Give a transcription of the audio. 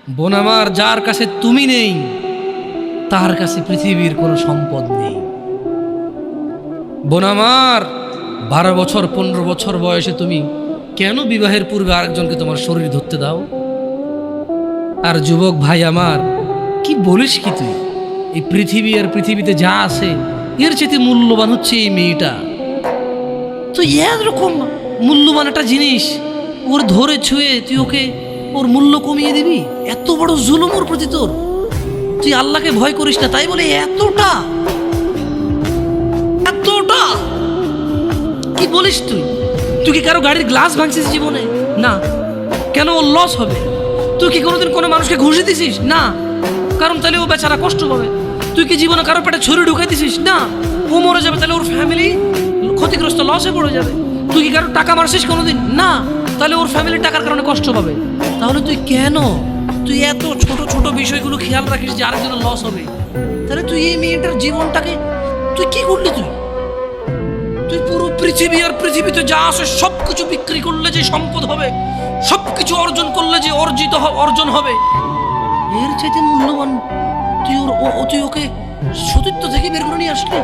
বোন আমার, যার কাছে তুমি নেই তার কাছে পৃথিবীর কোনো সম্পদ নেই। বোন আমার, 12 বছর 15 বছর বয়সে তুমি কেন বিবাহের পূর্বে আরেকজনকে তোমার শরীর ধরতে দাও? আর যুবক ভাই আমার, কি বলিস কি তুই? এই পৃথিবী আর পৃথিবীতে যা আছে এর চেয়ে মূল্যবান হচ্ছে এই মেয়েটা। তুই এরকম মূল্যবান একটা জিনিস ওর ধরে ছুঁয়ে তুই ওকে ওর মূল্য কমিয়ে দিবি? এত বড় জুলুম ওর প্রতি তোর! তুই আল্লাহকে ভয় করিস না তাই বলে এতটা এতটা কি বলিস তুই? তুই কি কারো গাড়ির গ্লাস ভাঙছিস জীবনে? না। কেন? ওর লস হবে। তুই কি কোনোদিন কোনো মানুষকে ঘুষি দিছিস? না। কারণ তাহলে ও বেচারা কষ্ট পাবে। তুই কি জীবনে কারো পেটে ছুরি ঢুকাই দিছিস? না। ও মরে যাবে, তাহলে ওর ফ্যামিলি ক্ষতিগ্রস্ত, লসে পড়ে যাবে। তুই কি কারো টাকা মারছিস কোনোদিন? না। তাহলে ওর ফ্যামিলি টাকার কারণে কষ্ট পাবে। তাহলে তুই এত ছোট ছোট বিষয়গুলো খেয়াল রাখিস যে আরেকজনের লস হবে? তাহলে তুই এই মেয়েটার জীবনটাকে তুই কি করলি? তুই পুরো পৃথিবী আর পৃথিবীতে যা আছে সবকিছু বিক্রি করলে যে সম্পদ হবে, সবকিছু অর্জন করলে যে অর্জন হবে, এর চাইতে মূল্যবান তুই ওকে সতীত্ব থেকে বের করে নিয়ে আসলি।